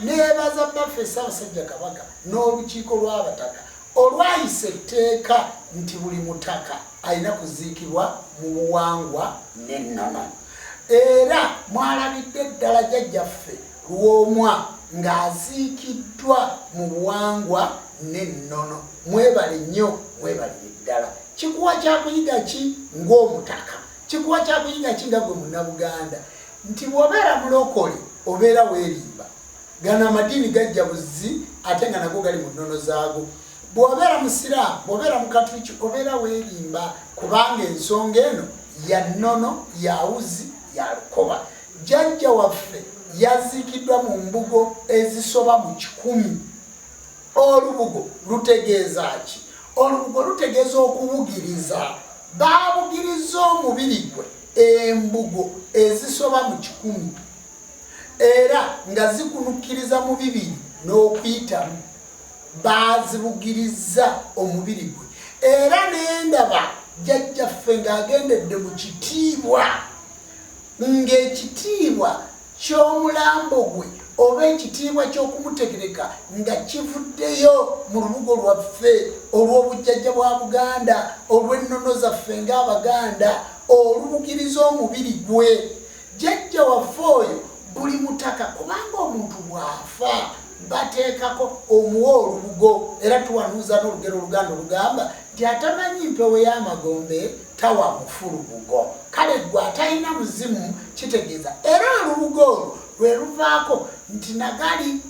nebaza baffe Ssaabasajja Kabaka n'olukiiko lw'abataka olwayise etteeka nti buli mutaka alina kuziikibwa mu buwangwa n'ennono. Era mwalabidde ddala jjajjaffe Luwomwa ng'aziikiddwa mu buwangwa n'ennono. Mwebale nnyo, mwebalire ddala. Kikuwa kyakuyiga ki ng'omutaka? Kikuwa kyakuyiga ki nga gwe Munnabuganda? Nti bw'obeera mulokole obeera weerimba. Gana amadiini gajja buzzi ate nga nago gali mu nnono zaago. Bw'obeera musiraamu, bw'obeera mukatuliki obeera weerimba kubanga ensonga eno ya nnono, ya wuzi, ya lukoba. Jjajja waffe yaziikiddwa mu mbugo ezisoba mu 100. Olubugo lutegeeza ki? Olubugo lutegeeza okubugiriza. Baabugiriza omubiri gwe embugo ezisoba mu 100. Era nga zikunukkiriza mu bibiri n'okuyitamu. Bazibugiriza omubiri gwe. Era n'endaba jjajjaffe ng'agendedde mu kitiibwa. Ng'ekitiibwa ky'omulambo gwe oba ekitiibwa ky'okumutegereka nga kivuddeyo mu lubugo lwaffe olw'obujjajja bwa Buganda, olw'ennono zaffe ng'Abaganda, olubugiriza omubiri gwe. Jjajja waffe oyo buli mutaka kubanga omuntu bw'afa bateekako omuwa olubugo. Era tuwanuuza n'olugero Oluganda olugamba nti atamanyi mpewo y'amagombe tawa mufu lubugo. Kale gwe atalina muzimu kitegeeza. Era olubugo olwo lwe luvaako nti nagali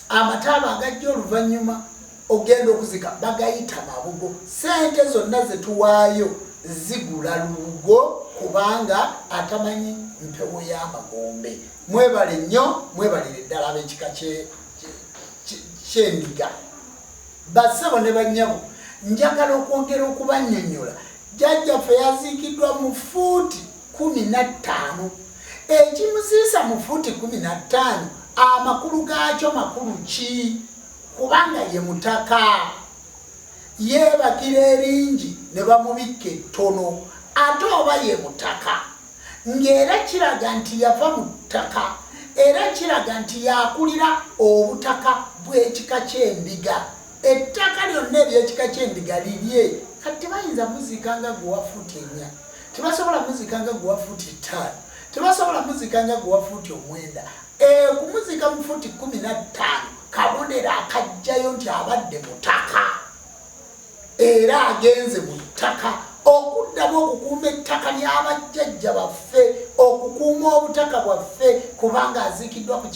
amataaba agajja oluvannyuma ogenda okuzika bagayita mabugo. Ssente zonna ze tuwaayo zigula lubugo kubanga atamanyi mpewo y'amagombe. Mwebale nnyo, mwebalire ddala ab'ekika ky'endiga. Bassebo ne bannyabo, njagala okwongera okubannyonnyola. Jjajjaffe yaziikiddwa mu fuuti 15. Ekimuziisa mu fuuti 15 amakulu gaakyo makulu ki? Kubanga ye mutaka. Yeebakira eringi ne bamubikka ettono ate oba ye mutaka. Ng'era kiraga nti yava mu ttaka. Era kiraga nti yakulira obutaka bw'ekika ky'endiga. Ettaka lyonna ery'ekika ky'endiga lirye. Kati tebayinza muziika nga gwe wa fuuti 4. Tebasobola muziika nga gwe wa fuuti 5. Tebasobola muziika nga gwe wa fuuti 9. Kumuziika mu fuuti 15 kabonero akajjayo nti abadde mutaka. Era agenze mu ttaka okuddamu okukuuma ettaka ly'abajjajja baffe, okukuuma obutaka bwaffe kubanga aziikiddwa ku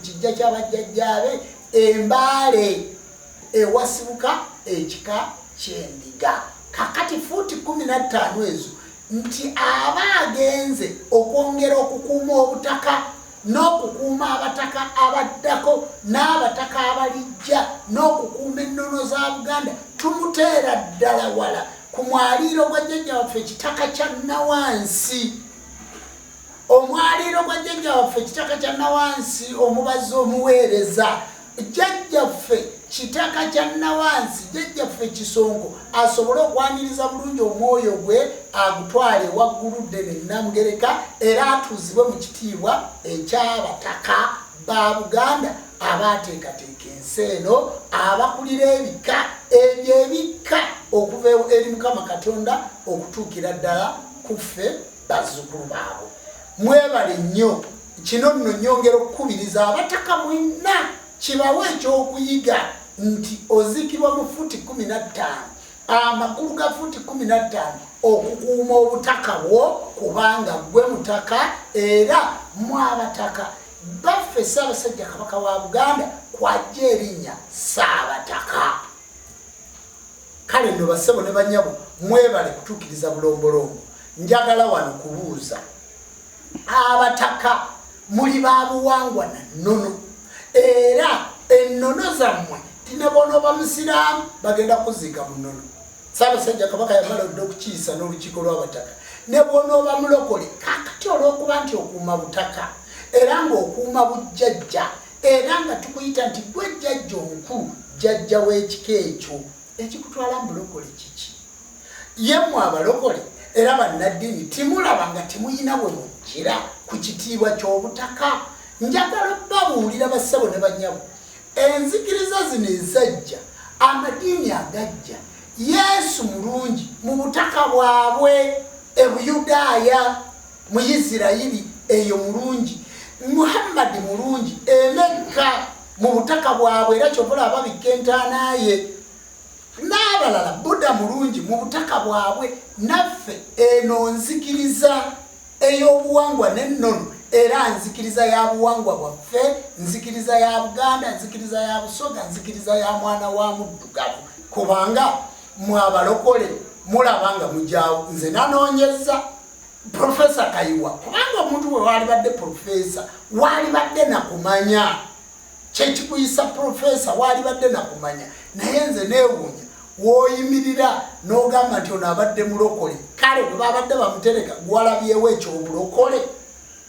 kijja ky'abajjajjaabe Embaale ewasibuka ekika ky'endiga. Kakati fuuti 15 ezo nti aba agenze okwongera okukuuma obutaka n'okukuuma abataka abaddako n'abataka abalijja n'okukuuma ennono za Buganda. Tumuteera ddala wala ku mwaliiro gwa jjajja waffe ekitaka kya Nawansi. Omwaliiro gwa jjajja waffe ekitaka kya Nawansi omubazi omuweereza. Jjajjaffe kitaka kya Nawansi, jjajjaffe Kisonko asobole okwaniriza bulungi omwoyo gwe agutwale waggulu ddene Namugereka era atuuzibwe mu kitiibwa eky'abataka ba Buganda abaateekateeka ensi eno, abakulira ebika ebyo ebika okuva eri Mukama Katonda okutuukira ddala ku ffe bazzukulu baabo. Mwebale nnyo. Kino nno nnyongera okukubiriza abataka mwenna kibawe ekyokuyiga nti oziikibwa mu fuuti 15, amakulu ga fuuti 15 okukuuma obutaka bwo kubanga gwe mutaka era mwabataka. Baffe Ssaabasajja Kabaka wa Buganda kwajja erinnya Ssaabataka. Kale nno bassebo ne bannyabo mwebale kutuukiriza bulombolombo. Njagala wano kubuuza abataka muli ba buwangwa na nnono. Era ennono zammwe tina bw'onooba musiraamu bagenda kuziika mu nnono. Ssaabasajja Kabaka yamala odde okukiisa n'olukiiko lw'abataka. Ne bw'onooba mulokole kakati olw'okuba nti okuuma butaka era ng'okuuma bujjajja era nga tukuyita nti gwe jjajja omukulu, jjajja w'ekika ekyo, ekikutwala mulokole kiki? Yemmwe abalokole era bannaddiini timulaba nga timuyina bwe mujjira ku kitiibwa ky'obutaka. njagala babuulira bassebo ne banyabo enzikiriza zino ezajja amadiini agajja Yesu mulungi mu butaka bwabwe ebuyudaaya mu Isirayiri eyo mulungi Muhammad mulungi Mekka mu butaka bwabwe era kyobula ababikentaanaye n'abalala Buddha mulungi mu butaka bwabwe naffe eno nzikiriza ey'obuwangwa n'ennono era nzikiriza ya buwangwa bwaffe nzikiriza ya Buganda nzikiriza ya Busoga nzikiriza ya mwana wa muddugavu kubanga mwabalokole mulabanga mujaawo nze nanoonyeza Profesa Kayiwa kubanga omuntu we wali badde profesa wali badde nakumanya kyekikuyisa profesa wali badde nakumanya naye nze neewuunya woyimirira n'ogamba nti ono abadde mulokole kale bwe babadde bamutereka gwalabyewo ekyobulokole